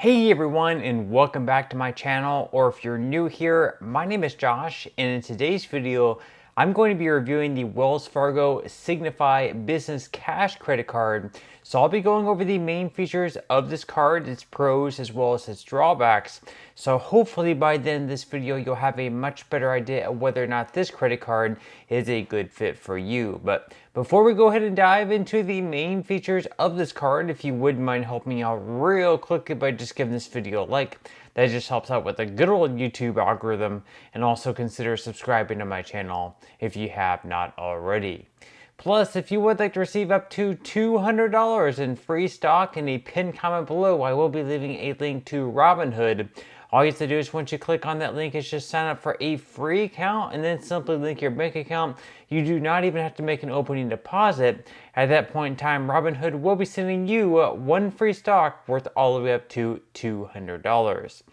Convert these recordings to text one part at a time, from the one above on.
Hey everyone, and welcome back to my channel, or if you're new here, my name is Josh, and in today's video I'm going to be reviewing the Wells Fargo Signify Business Cash Credit Card. So I'll be going over the main features of this card, its pros as well as its drawbacks. So hopefully by the end of this video you'll have a much better idea of whether or not this credit card is a good fit for you. But before we go ahead and dive into the main features of this card, if you wouldn't mind helping me out real quickly by just giving this video a like, that just helps out with the good old YouTube algorithm, and also consider subscribing to my channel if you have not already. Plus, if you would like to receive up to $200 in free stock, in a pinned comment below, I will be leaving a link to Robinhood. All you have to do is once you click on that link is just sign up for a free account and then simply link your bank account. You do not even have to make an opening deposit. At that point in time, Robinhood will be sending you one free stock worth all the way up to $200.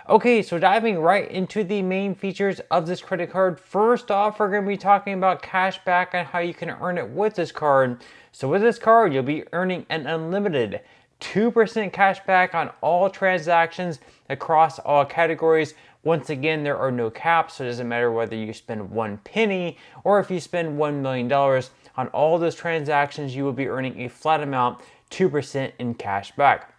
Okay, so diving right into the main features of this credit card. First off, we're going to be talking about cash back and how you can earn it with this card. So with this card, you'll be earning an unlimited 2% cash back on all transactions across all categories. Once again, there are no caps, so it doesn't matter whether you spend 1 penny or if you spend $1 million. On all those transactions, you will be earning a flat amount, 2% in cash back.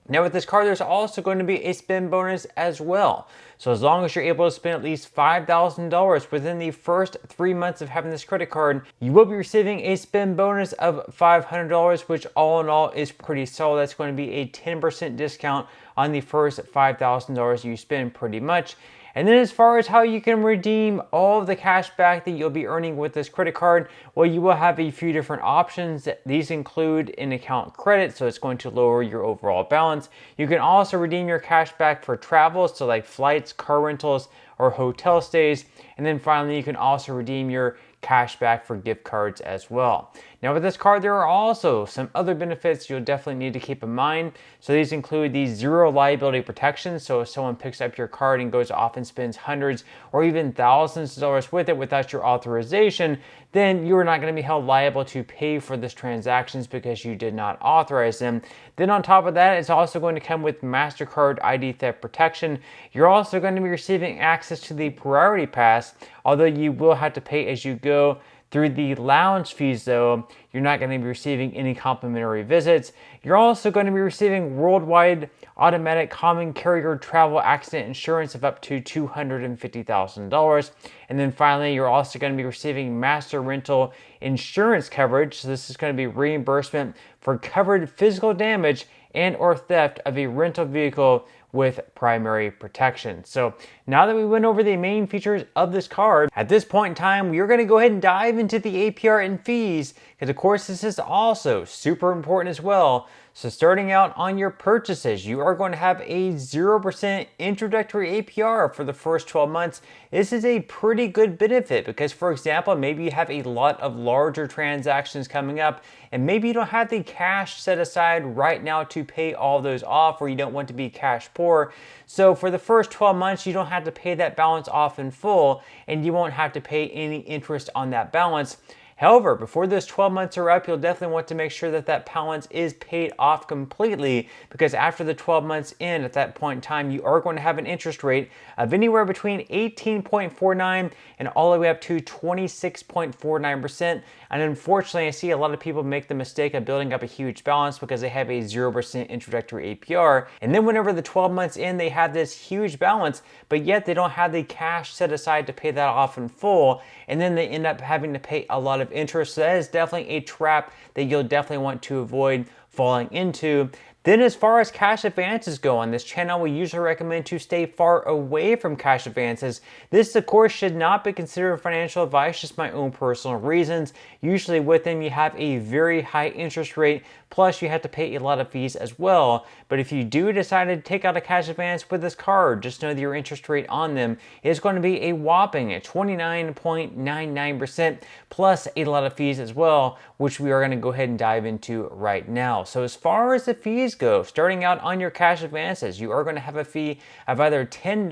Now with this card, there's also going to be a spend bonus as well. So as long as you're able to spend at least $5,000 within the first 3 months of having this credit card, you will be receiving a spend bonus of $500, which all in all is pretty solid. That's going to be a 10% discount on the first $5,000 you spend pretty much. And then as far as how you can redeem all of the cash back that you'll be earning with this credit card, well, you will have a few different options. These include in-account credit, so it's going to lower your overall balance. You can also redeem your cash back for travel, so like flights, car rentals, or hotel stays. And then finally, you can also redeem your cash back for gift cards as well. Now with this card, there are also some other benefits you'll definitely need to keep in mind. So these include the zero liability protection. So if someone picks up your card and goes off and spends hundreds or even thousands of dollars with it without your authorization, then you are not going to be held liable to pay for these transactions because you did not authorize them. Then on top of that, it's also going to come with MasterCard ID theft protection. You're also going to be receiving access to the Priority Pass, although you will have to pay as you go. Through the lounge fees though, you're not going to be receiving any complimentary visits. You're also going to be receiving worldwide automatic common carrier travel accident insurance of up to $250,000. And then finally, you're also going to be receiving master rental insurance coverage. So this is going to be reimbursement for covered physical damage and or theft of a rental vehicle with primary protection. So now that we went over the main features of this card, at this point in time, we are going to go ahead and dive into the APR and fees, because of course this is also super important as well. So starting out on your purchases, you are going to have a 0% introductory APR for the first 12 months. This is a pretty good benefit because, for example, maybe you have a lot of larger transactions coming up and maybe you don't have the cash set aside right now to pay all those off, or you don't want to be cash poor. So for the first 12 months, you don't have to pay that balance off in full and you won't have to pay any interest on that balance. However, before those 12 months are up, you'll definitely want to make sure that that balance is paid off completely, because after the 12 months in, at that point in time, you are going to have an interest rate of anywhere between 18.49 and all the way up to 26.49%. And unfortunately, I see a lot of people make the mistake of building up a huge balance because they have a 0% introductory APR. And then whenever the 12 months in, they have this huge balance, but yet they don't have the cash set aside to pay that off in full. And then they end up having to pay a lot of interest. So that is definitely a trap that you'll definitely want to avoid falling into. Then as far as cash advances go on this channel, we usually recommend to stay far away from cash advances. This, of course, should not be considered financial advice, just my own personal reasons. Usually with them, you have a very high interest rate, plus you have to pay a lot of fees as well. But if you do decide to take out a cash advance with this card, just know that your interest rate on them is going to be a whopping 29.99% plus a lot of fees as well, which we are going to go ahead and dive into right now. So as far as the fees fees go, starting out on your cash advances, you are going to have a fee of either $10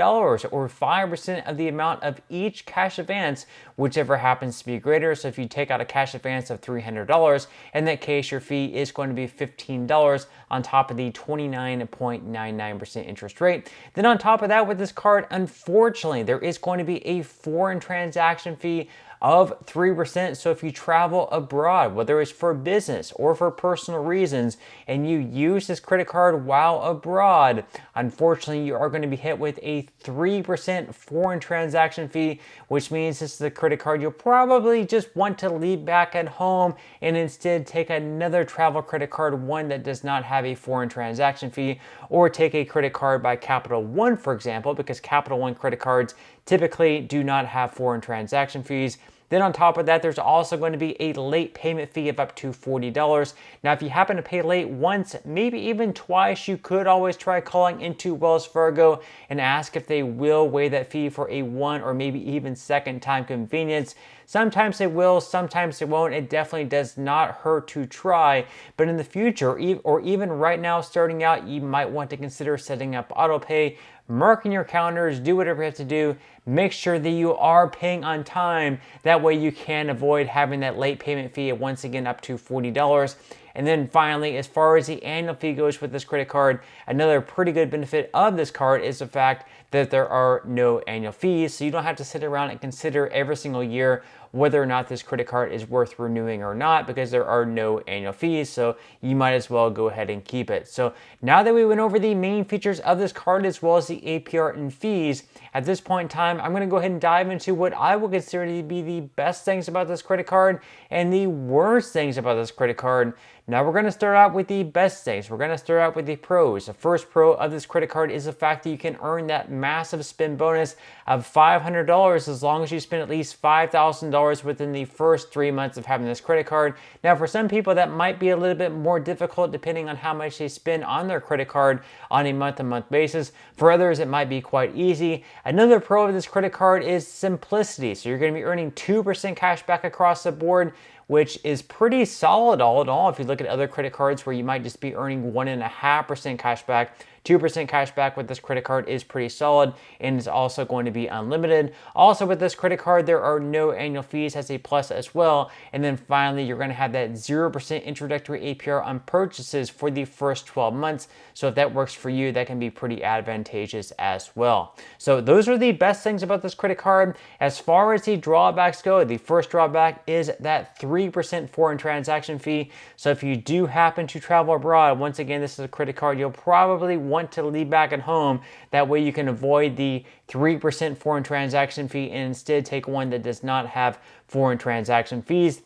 or 5% of the amount of each cash advance, whichever happens to be greater. So if you take out a cash advance of $300, in that case, your fee is going to be $15 on top of the 29.99% interest rate. Then on top of that, with this card, unfortunately, there is going to be a foreign transaction fee of 3%. So if you travel abroad, whether it's for business or for personal reasons, and you use this credit card while abroad, unfortunately, you are going to be hit with a 3% foreign transaction fee, which means this is a credit card you'll probably just want to leave back at home and instead take another travel credit card, one that does not have a foreign transaction fee, or take a credit card by Capital One, for example, because Capital One credit cards typically do not have foreign transaction fees. Then on top of that, there's also going to be a late payment fee of up to $40. Now, if you happen to pay late once, maybe even twice, you could always try calling into Wells Fargo and ask if they will waive that fee for a one or maybe even second time convenience. Sometimes they will, sometimes they won't. It definitely does not hurt to try. But in the future, or even right now starting out, you might want to consider setting up autopay, marking your calendars, do whatever you have to do. Make sure that you are paying on time. That way you can avoid having that late payment fee of once again up to $40. And then finally, as far as the annual fee goes with this credit card, another pretty good benefit of this card is the fact that there are no annual fees. So you don't have to sit around and consider every single year whether or not this credit card is worth renewing or not, because there are no annual fees. So you might as well go ahead and keep it. So now that we went over the main features of this card as well as the APR and fees, at this point in time, I'm going to go ahead and dive into what I would consider to be the best things about this credit card and the worst things about this credit card. Now we're going to start out with the best things. We're going to start out with the pros. The first pro of this credit card is the fact that you can earn that massive spend bonus of $500 as long as you spend at least $5,000 within the first 3 months of having this credit card. Now for some people that might be a little bit more difficult depending on how much they spend on their credit card on a month-to-month basis. For others, it might be quite easy. Another pro of this credit card is simplicity. So you're going to be earning 2% cash back across the board, which is pretty solid all in all. If you look at other credit cards where you might just be earning 1.5% cash back, 2% cash back with this credit card is pretty solid and is also going to be unlimited. Also with this credit card, there are no annual fees as a plus as well. And then finally, you're going to have that 0% introductory APR on purchases for the first 12 months. So if that works for you, that can be pretty advantageous as well. So those are the best things about this credit card. As far as the drawbacks go, the first drawback is that 3% foreign transaction fee. So if you do happen to travel abroad, once again, this is a credit card you'll probably want to leave back at home. That way you can avoid the 3% foreign transaction fee and instead take one that does not have foreign transaction fees.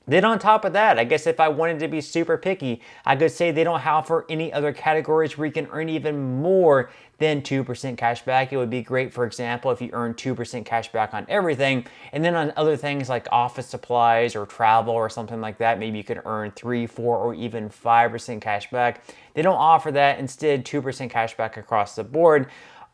Then on top of that, I guess if I wanted to be super picky, I could say they don't offer any other categories where you can earn even more than 2% cash back. It would be great, for example, if you earn 2% cash back on everything. And then on other things like office supplies or travel or something like that, maybe you could earn 3, 4, or even 5% cash back. They don't offer that. Instead, 2% cash back across the board.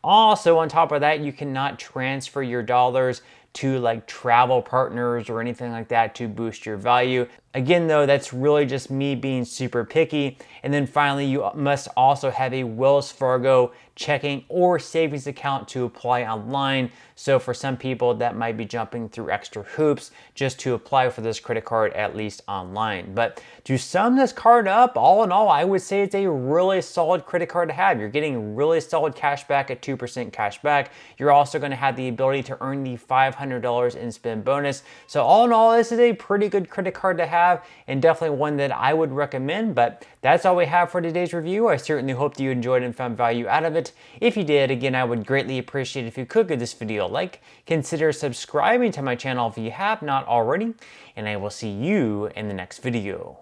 Also, on top of that, you cannot transfer your dollars to like travel partners or anything like that to boost your value. Again, though, that's really just me being super picky. And then finally, you must also have a Wells Fargo checking or savings account to apply online. So for some people, that might be jumping through extra hoops just to apply for this credit card, at least online. But to sum this card up, all in all, I would say it's a really solid credit card to have. You're getting really solid cash back at 2% cash back. You're also going to have the ability to earn the $500 in spend bonus. So all in all, this is a pretty good credit card to have, and definitely one that I would recommend. But that's all we have for today's review. I certainly hope that you enjoyed and found value out of it. If you did, again, I would greatly appreciate it if you could give this video a like. Consider subscribing to my channel if you have not already, and I will see you in the next video.